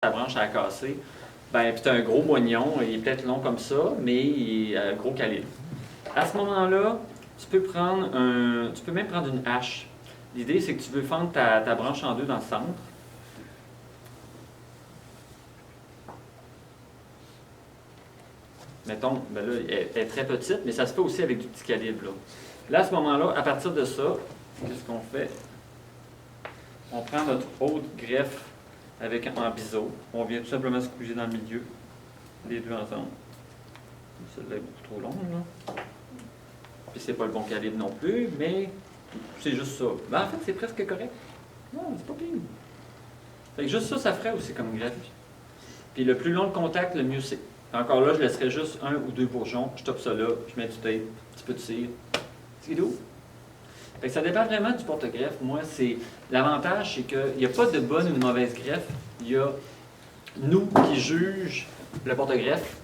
ta branche à casser, ben, puis tu as un gros moignon, il est peut-être long comme ça, mais il est à gros calibre. À ce moment-là, tu peux même prendre une hache. L'idée, c'est que tu veux fendre ta branche en deux dans le centre. Mettons, ben là, elle est très petite, mais ça se fait aussi avec du petit calibre. Là, à ce moment-là, à partir de ça, qu'est-ce qu'on fait? On prend notre haute greffe avec en biseau. On vient tout simplement se coucher dans le milieu, les deux ensemble. Celle-là est beaucoup trop longue, là. Puis c'est pas le bon calibre non plus, mais c'est juste ça. Ben, en fait, c'est presque correct. Non, c'est pas pire. Fait que juste ça, ça ferait aussi comme greffe. Puis le plus long le contact, le mieux c'est. Encore là, je laisserais juste 1 ou 2 bourgeons. Je tope ça là, je mets du tape, un petit peu de cire. C'est tout. Fait que ça dépend vraiment du porte-greffe. Moi, l'avantage, c'est qu'il n'y a pas de bonne ou de mauvaise greffe. Il y a nous qui juge le porte-greffe,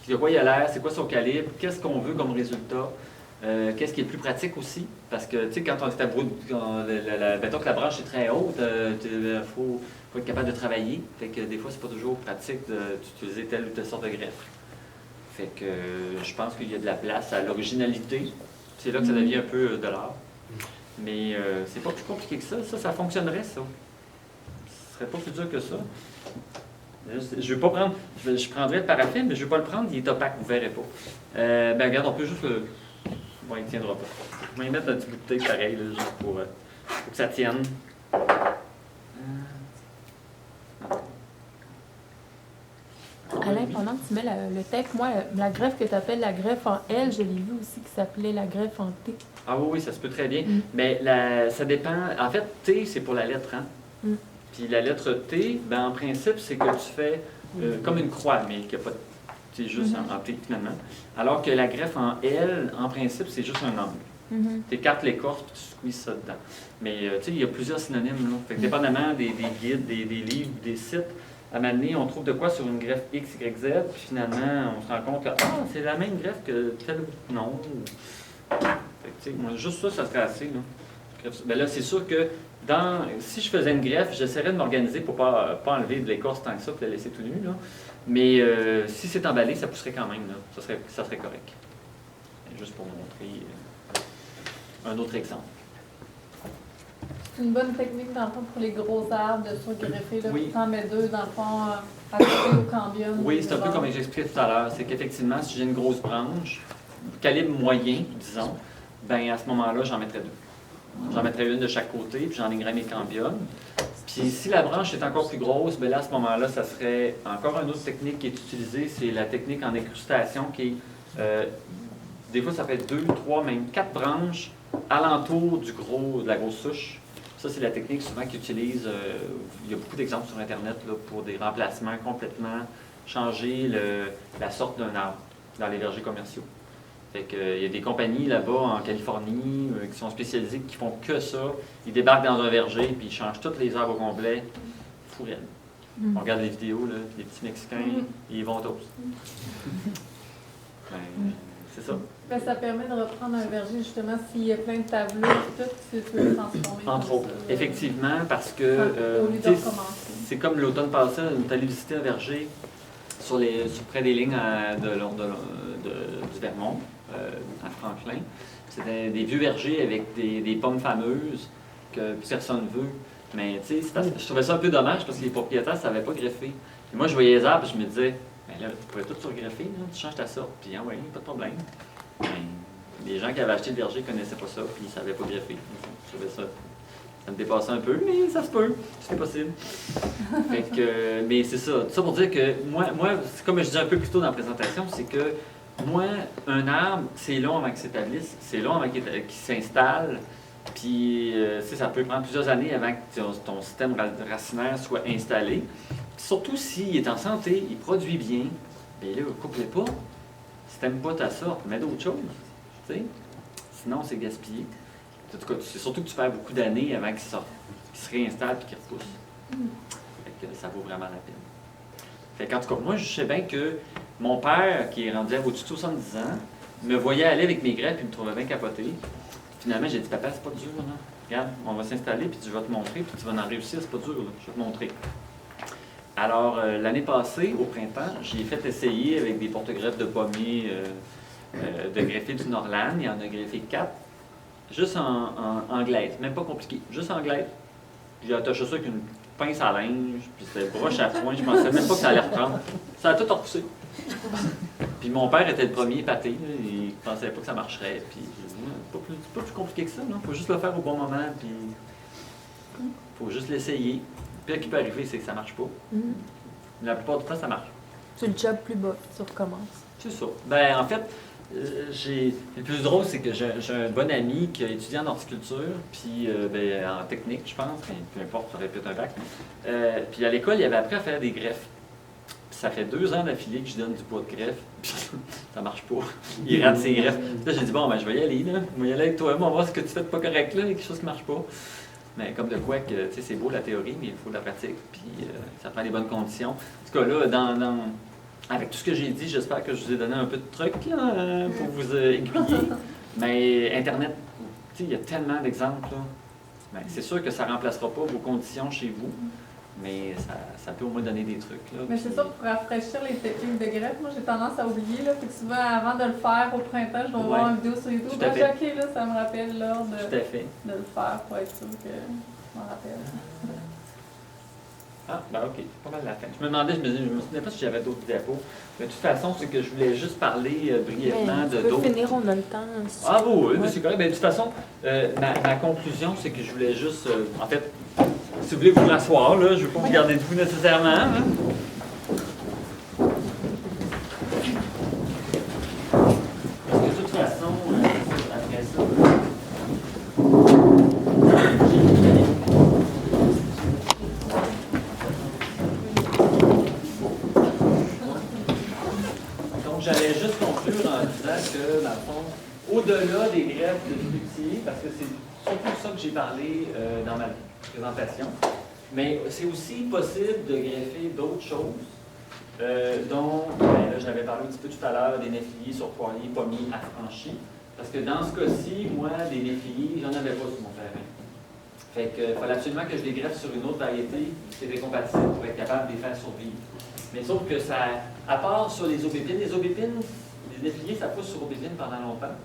de quoi il a l'air, c'est quoi son calibre, qu'est-ce qu'on veut comme résultat, qu'est-ce qui est le plus pratique aussi. Parce que, tu sais, quand on est à bout, mettons que la branche est très haute, il faut être capable de travailler. Fait que des fois, c'est pas toujours pratique d'utiliser telle ou telle sorte de greffe. Fait que je pense qu'il y a de la place à l'originalité. C'est là que ça devient un peu de l'art. Mais c'est pas plus compliqué que ça. Ça fonctionnerait, ça. Ce serait pas plus dur que ça. Je vais pas prendre. Je prendrais le paraffin, mais je vais pas le prendre, il est opaque, vous verrez pas. Ben regarde, on peut juste le. Bon, il tiendra pas. Je vais y mettre un petit bout de tape pareil, là, juste pour que ça tienne. Alain, pendant que tu mets le tape, moi, la greffe que tu appelles la greffe en L, je l'ai vu aussi qui s'appelait la greffe en T. Ah oui, ça se peut très bien. Mais ça dépend. En fait, T, c'est pour la lettre, hein? Puis la lettre T, ben, en principe, c'est que tu fais comme une croix, mais qu'il n'y a pas de. C'est juste en T, finalement. Alors que la greffe en L, en principe, c'est juste un angle. Tu écartes l'écorce puis tu squeezes ça dedans. Mais tu sais, il y a plusieurs synonymes. Là. Fait que dépendamment des guides, des livres, des sites, à un moment donné, on trouve de quoi sur une greffe X, Y, Z, puis finalement, on se rend compte que c'est la même greffe que telle ou non. Fait que, tu sais, moi, juste ça, ça serait assez. Là, ben là c'est sûr que si je faisais une greffe, j'essaierais de m'organiser pour ne pas enlever de l'écorce tant que ça, puis la laisser tout nu. Là. Mais si c'est emballé, ça pousserait quand même. Là. Ça serait correct. Et juste pour vous montrer un autre exemple. C'est une bonne technique, dans le fond, pour les gros arbres de surgreffer. Oui. Tu en mets deux, dans le fond, à côté au cambium. Oui, c'est un peu comme j'expliquais tout à l'heure. C'est qu'effectivement, si j'ai une grosse branche, calibre moyen, disons, ben à ce moment-là, j'en mettrais deux. J'en mettrais une de chaque côté, puis j'enlignerais mes cambiums. Puis si la branche est encore plus grosse, bien là, à ce moment-là, ça serait encore une autre technique qui est utilisée, c'est la technique en incrustation qui est, des fois, ça fait 2, 3, même 4 branches alentour de la grosse souche. Ça, c'est la technique souvent qu'ils utilisent. Il y a beaucoup d'exemples sur Internet là, pour des remplacements complètement, changer la sorte d'un arbre dans les vergers commerciaux. Fait que, il y a des compagnies là-bas en Californie qui sont spécialisées, qui font que ça. Ils débarquent dans un verger puis ils changent tous les arbres au complet. Fou raide. On regarde les vidéos, là, les petits Mexicains, ils vont tous. Ben, c'est ça. Ben, ça permet de reprendre un verger, justement, s'il y a plein de tableaux et tout, tu peux le transformer. Entre autres, effectivement, parce que au lieu de recommencer. c'est comme l'automne passé, on est allé visiter un verger près des lignes du Vermont, à Franklin. C'était des vieux vergers avec des pommes fameuses que personne ne veut. Mais tu sais, je trouvais ça un peu dommage parce que les propriétaires ne savaient pas greffer. Puis moi, je voyais les arbres et je me disais, ben là, tu pourrais tout surgreffer, là, tu changes ta sorte. Puis oui, pas de problème. Ben, les gens qui avaient acheté le verger ne connaissaient pas ça puis ils ne savaient pas greffer. Je trouvais ça me dépassait un peu, mais ça se peut, c'est possible. Fait que, mais c'est ça. Tout ça pour dire que moi comme je disais un peu plus tôt dans la présentation, c'est que moi, un arbre, c'est long avant qu'il s'établisse, c'est long avant qu'il s'installe, puis ça peut prendre plusieurs années avant que ton système racinaire soit installé. Puis surtout s'il est en santé, il produit bien, bien là, coupe-le pas. Si t'aimes pas ta sorte, mets d'autres choses, tu sais. Sinon, c'est gaspillé. En tout cas, c'est surtout que tu perds beaucoup d'années avant qu'il se réinstalle et qu'il repousse. Fait que ça vaut vraiment la peine. Fait qu'en tout cas, moi, je sais bien que mon père, qui est rendu à au-dessus de 70 ans, me voyait aller avec mes greffes et me trouvait bien capoté. Finalement, j'ai dit, papa, c'est pas dur, là. Regarde, on va s'installer, puis je vais te montrer, puis tu vas en réussir, c'est pas dur, là. Je vais te montrer. Alors, l'année passée, au printemps, j'ai fait essayer avec des porte-greffes de pommiers de greffer du Norland. Il y en a greffé 4, juste en glaise, même pas compliqué, juste en glaise. J'ai attaché ça avec une pince à linge, puis c'était broche à foin, je pensais même pas que ça allait reprendre. Ça a tout repoussé. Puis mon père était le premier épaté, là, il pensait pas que ça marcherait. Puis j'ai dit, pas plus compliqué que ça, non? Faut juste le faire au bon moment, puis faut juste l'essayer. Puis ce qui peut arriver, c'est que ça marche pas. La plupart du temps, ça marche. Tu le job plus bas, tu recommences. C'est ça. Ben, en fait, le plus drôle, c'est que j'ai un bon ami qui a étudié en horticulture, puis ben, en technique, je pense, mais peu importe, ça aurait pu être un bac. Puis à l'école, il avait appris à faire des greffes. Puis ça fait 2 ans d'affilée que je donne du poids de greffe, puis ça marche pas. Il rate ses greffes. Puis là, j'ai dit, bon, ben, je vais y aller, là. Je vais y aller avec toi, on va voir ce que tu fais de pas correct, là, quelque chose qui marche pas. Mais comme de quoi, que, tu sais, c'est beau la théorie, mais il faut la pratique, puis ça prend les bonnes conditions. En tout cas, là, avec tout ce que j'ai dit, j'espère que je vous ai donné un peu de trucs là, pour vous aiguiller. Mais Internet, tu sais, il y a tellement d'exemples. Ben, c'est sûr que ça ne remplacera pas vos conditions chez vous, mais ça peut au moins donner des trucs. Là, Mais c'est ça, pour rafraîchir les techniques de greffe, moi j'ai tendance à oublier. Là, fait que souvent, avant de le faire au printemps, je vais voir une vidéo sur YouTube. Tout à fait. OK, là, ça me rappelle l'heure de le faire pour être sûr que je m'en rappelle. Ah, ben ok, c'est pas mal la fin. Je me demandais, je me souvenais pas si j'avais d'autres diapos. Mais de toute façon, c'est que je voulais juste parler brièvement de d'autres. Finir, on a le temps. Ah oui, mais c'est correct. Ben, de toute façon, ma conclusion, c'est que je voulais juste, en fait, si vous voulez vous rasseoir, là, je ne veux pas vous garder debout nécessairement. Hein. Parce que de toute façon, après ça, donc j'allais juste conclure en disant que, dans le fond, au-delà des greffes de fruitiers, parce que c'est surtout ça que j'ai parlé dans ma présentation, mais c'est aussi possible de greffer d'autres choses, dont, ben, là, j'avais parlé un petit peu tout à l'heure des néfliers sur poiriers, pommiers affranchis, parce que dans ce cas-ci, moi, des néfliers, j'en avais pas sur mon terrain. Fait que fallait absolument que je les greffe sur une autre variété qui était compatible pour être capable de les faire survivre. Mais sauf que ça, à part sur les aubépines, les néfliers, ça pousse sur aubépines pendant longtemps.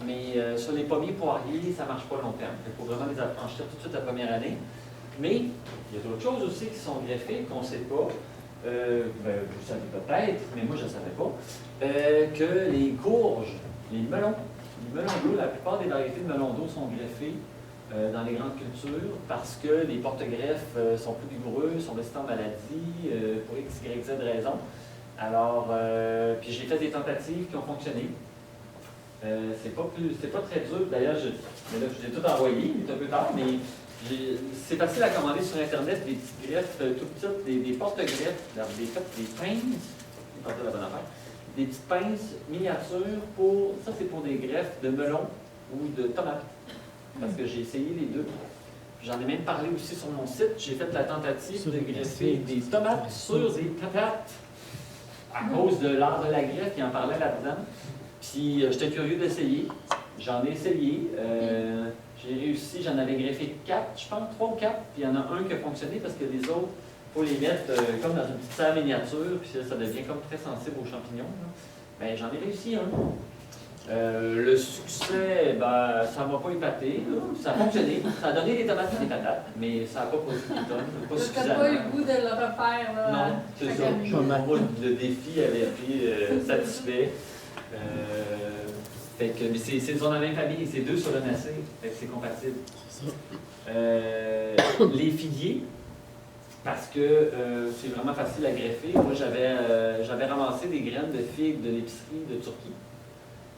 Mais sur les pommiers poiriers, ça ne marche pas long terme. Il faut vraiment les affranchir tout de suite la première année. Mais il y a d'autres choses aussi qui sont greffées qu'on ne sait pas. Ben, vous savez peut-être, mais moi je ne savais pas, que les courges, les melons d'eau, la plupart des variétés de melons d'eau sont greffées dans les grandes cultures parce que les porte-greffes sont plus vigoureux, sont résistants aux maladies, pour X, Y, Z raisons. Alors, puis j'ai fait des tentatives qui ont fonctionné. C'est pas très dur. D'ailleurs, je l'ai tout envoyé, il est un peu tard, mais c'est facile à commander sur Internet, des petites greffes tout petites, des porte-greffes, des pinces, c'est la bonne affaire, des petites pinces miniatures pour, ça c'est pour des greffes de melon ou de tomates, parce que j'ai essayé les deux. J'en ai même parlé aussi sur mon site, j'ai fait la tentative de greffer des tomates sur des patates, à cause de l'art de la greffe, qui en parlait là-dedans. Puis j'étais curieux d'essayer. J'en ai essayé. J'ai réussi, j'en avais greffé 4, je pense, 3 ou 4. Puis il y en a un qui a fonctionné parce que les autres, il faut les mettre comme dans une petite serre miniature. Puis ça devient comme très sensible aux champignons. Mais j'en ai réussi un. Le succès, ben, ça ne m'a pas épaté. Là. Ça a fonctionné. Ça a donné des tomates et des patates. Mais ça n'a pas produit des tonnes. Pas Tu n'as suffisamment. pas eu le goût de le refaire. Là, Non, c'est ça. année. Le défi avait été satisfait. Fait que, mais c'est dans la même famille, c'est 2 sur le nacé, fait que c'est compatible. Les figuiers, parce que c'est vraiment facile à greffer. Moi, j'avais ramassé des graines de figues de l'épicerie de Turquie.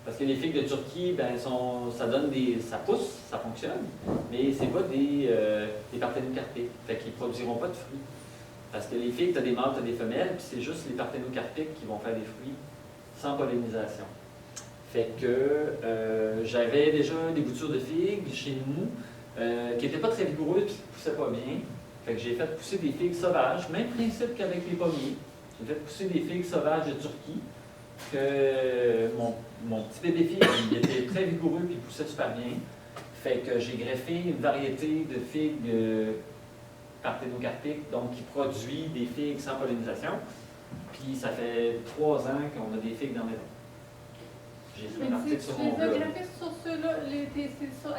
Parce que les figues de Turquie, ben, ça pousse, ça fonctionne, mais c'est pas des parthénocarpiques. Fait qu'ils ne produiront pas de fruits. Parce que les figues, tu as des mâles, tu as des femelles, puis c'est juste les parthénocarpiques qui vont faire des fruits sans pollinisation. Fait que j'avais déjà des boutures de figues chez nous qui n'étaient pas très vigoureuses et qui ne poussaient pas bien. Fait que j'ai fait pousser des figues sauvages, même principe qu'avec les pommiers. J'ai fait pousser des figues sauvages de Turquie, que mon petit bébé figue, il était très vigoureux et il poussait super bien. Fait que j'ai greffé une variété de figues parthénocarpique, donc qui produit des figues sans pollinisation. Puis ça fait 3 ans qu'on a des figues dans les maisons. J'ai fait un article sur mon Tu les as blog. graffés sur ceux-là,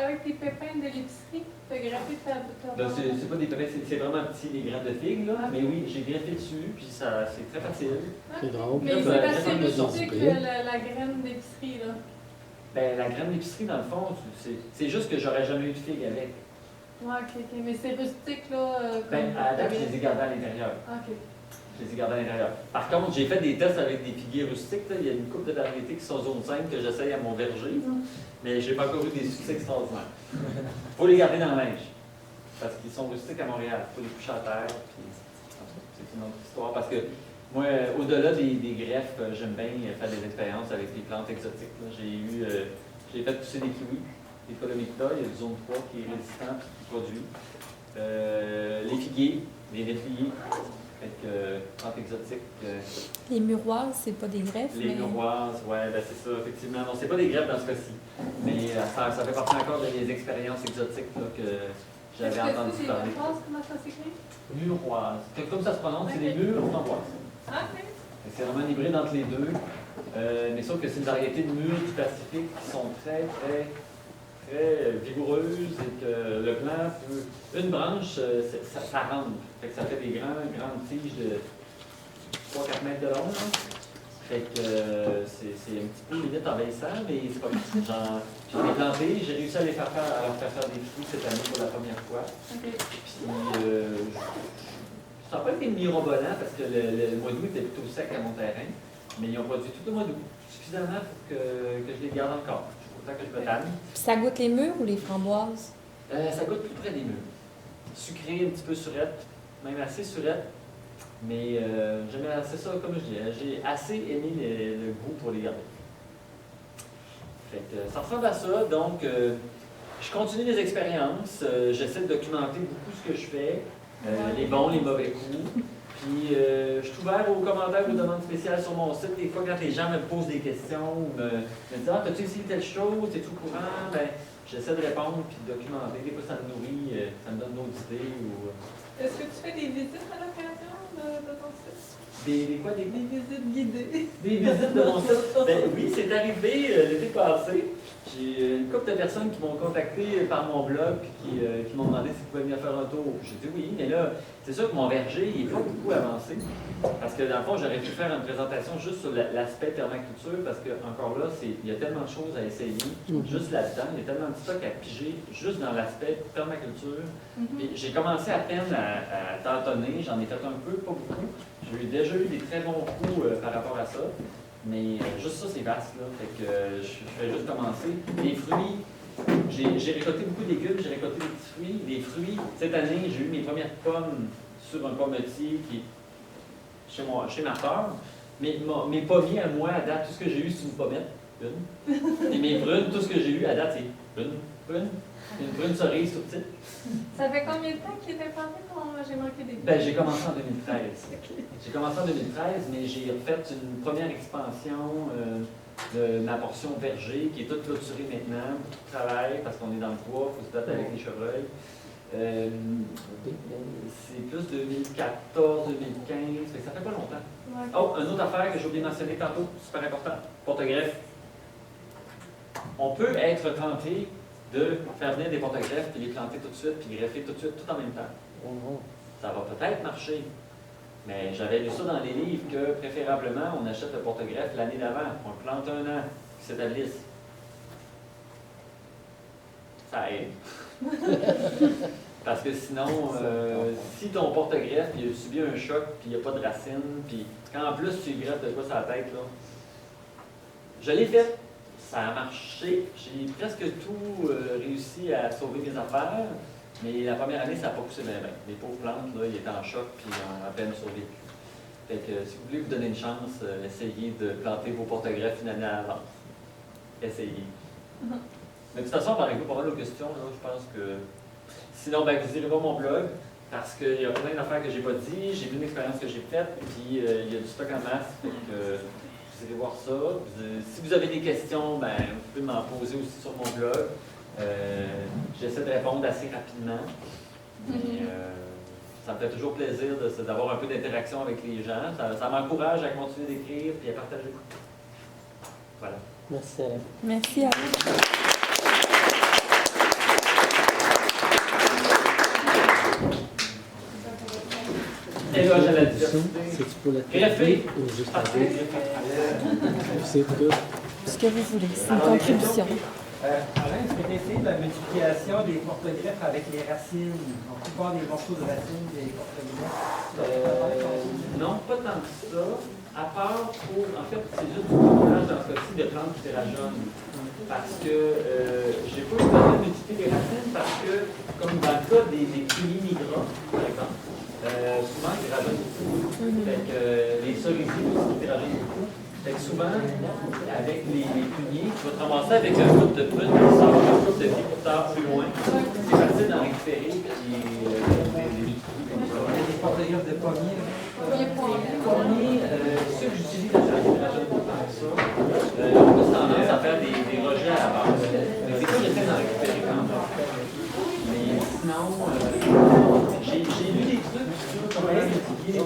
avec tes pépins de l'épicerie? Tu as graffé ta Ben, c'est pas des pépins, c'est vraiment petit, les graines de figues, là. Mais oui, j'ai greffé dessus, puis ça, c'est très facile. C'est drôle. Mais Ben, c'est assez ben, rustique ben, la graine d'épicerie, là. Ben, la graine d'épicerie, dans le fond, c'est juste que j'aurais jamais eu de figues avec. Ouais, ok. Mais c'est rustique, là. Ben, à date, je les ai gardées à l'intérieur. Ok. Je les ai gardées à l'intérieur. Par contre, j'ai fait des tests avec des figuiers rustiques, là. Il y a une couple de variétés qui sont zone 5 que j'essaye à mon verger, mais j'ai pas encore eu des succès extraordinaires. Faut les garder dans la neige, parce qu'ils sont rustiques à Montréal. Faut les coucher à terre, puis c'est une autre histoire. Parce que moi, au-delà des greffes, j'aime bien faire des expériences avec des plantes exotiques, là. J'ai fait pousser des kiwis, des colomicta, il y a du zone 3 qui est résistant, qui produit. Les figuiers, les néfliers, avec plantes exotiques. Les muroises, c'est pas des greffes, Les muroises, ouais, ben c'est ça, effectivement. Non, c'est pas des greffes dans ce cas-ci, mais ça fait partie encore des expériences exotiques là, que j'avais entendu parler. Comment ça s'écrit? Muroises. Comme ça se prononce, c'est des mûres framboises. Ah, ok. C'est vraiment un hybride entre les deux. Mais sauf que c'est une variété de mûres du Pacifique qui sont très, très, très vigoureuses et que le plant peut. Une branche, ça rentre. Fait que ça fait des grandes tiges de 3-4 mètres de long. Là. Fait que c'est un petit peu limite envahissant, mais c'est pas grave. J'en ai planté, j'ai réussi à leur faire faire des fruits cette année pour la première fois. Ok. Puis ça n'a pas été mirobolant parce que le mois d'août était plutôt sec à mon terrain, mais ils ont produit tout le mois d'août, suffisamment pour que je les garde encore. Autant que je me tanne. Puis ça goûte les mûres ou les framboises? Ça goûte plus près des mûres. Sucré, un petit peu surette, même assez surette, mais j'aime assez ça, comme je disais. J'ai assez aimé le goût pour les garder. Fait que, ça ressemble à ça, donc je continue les expériences, j'essaie de documenter beaucoup ce que je fais. Les bons, les mauvais coups. Puis je suis ouvert aux commentaires, aux demandes spéciales sur mon site. Des fois, quand les gens me posent des questions ou me disent « Ah, as-tu essayé telle chose? Es-tu au courant? » Ben, j'essaie de répondre puis de documenter. Des fois, ça me nourrit, ça me donne d'autres idées. Est-ce que tu fais des visites à l'occasion de ton site? Des quoi? Des visites guidées. Des visites de mon site. Ben, oui, c'est arrivé l'été passé. J'ai une couple de personnes qui m'ont contacté par mon blog et qui m'ont demandé s'ils pouvaient venir faire un tour. J'ai dit oui, mais là, c'est sûr que mon verger n'est pas beaucoup avancé. Parce que dans le fond, j'aurais pu faire une présentation juste sur l'aspect permaculture, parce que encore là, il y a tellement de choses à essayer, juste là-dedans. Il y a tellement de stock à piger, juste dans l'aspect permaculture. Et j'ai commencé à peine à tâtonner, j'en ai fait un peu, pas beaucoup. J'ai déjà eu des très bons coups par rapport à ça. Mais juste ça, c'est vaste, là. Fait que je vais juste commencer. Les fruits, j'ai récolté beaucoup de légumes, j'ai récolté des petits fruits. Les fruits, cette année, j'ai eu mes premières pommes sur un pommetier qui chez ma sœur. Mes pommiers à moi, à date, tout ce que j'ai eu, c'est une pommette, une. Et mes brunes, tout ce que j'ai eu à date, c'est une brune cerise toute petite. Ça fait combien de temps qu'il était planté quand j'ai manqué des Ben, j'ai commencé en 2013. Okay. J'ai commencé en 2013, mais j'ai fait une première expansion de ma portion verger qui est toute clôturée maintenant, beaucoup de travail parce qu'on est dans le bois, il faut se battre avec les chevreuils. C'est plus 2014, 2015, mais ça fait pas longtemps. Ouais. Oh, une autre affaire que j'ai oublié de mentionner tantôt, super important, porte-greffe. On peut être tenté de faire venir des porte-greffes puis les planter tout de suite puis greffer tout de suite, tout en même temps. Ça va peut-être marcher, mais j'avais lu ça dans les livres que préférablement on achète le porte-greffe l'année d'avant, on le plante un an, puis s'établisse. Ça aide. Parce que sinon, si ton porte-greffe il a subi un choc puis il n'y a pas de racines, puis quand en plus tu greffes de quoi sur la tête, là, je l'ai fait. Ça a marché. J'ai presque tout réussi à sauver mes affaires, mais la première année, ça n'a pas poussé bien. Les pauvres plantes, là, ils étaient en choc puis ont à peine survécu. Fait que si vous voulez vous donner une chance, essayez de planter vos porte-greffes une année à l'avance. Essayez. Mais de toute façon, par exemple, pas mal de questions, là, je pense que. Sinon, ben, vous irez voir mon blog, parce qu'il y a plein d'affaires que j'ai pas dit, j'ai vu une expérience que j'ai faite, puis il y a du stock en masse. Fait que, vous allez voir ça. Si vous avez des questions, ben, vous pouvez m'en poser aussi sur mon blog. J'essaie de répondre assez rapidement. Mais, ça me fait toujours plaisir d'avoir un peu d'interaction avec les gens. Ça m'encourage à continuer d'écrire et à partager. Voilà. Merci, Alain. Merci à vous. Éloge à la C'est-tu diversité. pour la Greffé. ou juste la Parfait. C'est tout. Ce que vous voulez, c'est une contribution. Alain, est-ce que tu essayé la multiplication des porte-greffes avec les racines? On peut voir des morceaux de racines des porte-greffes? Non, pas tant que ça. À part pour, en fait, c'est juste du montage dans ce cas-ci de plantes terrajones. Parce que j'ai pas eu besoin de multiplier les racines parce que, comme dans le cas des pruniers migrants, par exemple, souvent ils terrajonent beaucoup. Fait que, les cerisiers aussi terrajonent beaucoup. Fait que souvent, avec les pruniers, tu vas te ramasser avec un couple de prunes qui sort un couple de pieds plus tard, plus loin. C'est facile d'en récupérer et les multiplier. Des porte-greffes de pommiers. Pommiers, ceux que j'utilise dans la terrajonne pas tant que ça. On a plus tendance à faire des rejets à la base. Mais des fois, j'essaie d'en récupérer quand même. Mais sinon, j'ai lu des trucs sur comment multiplier les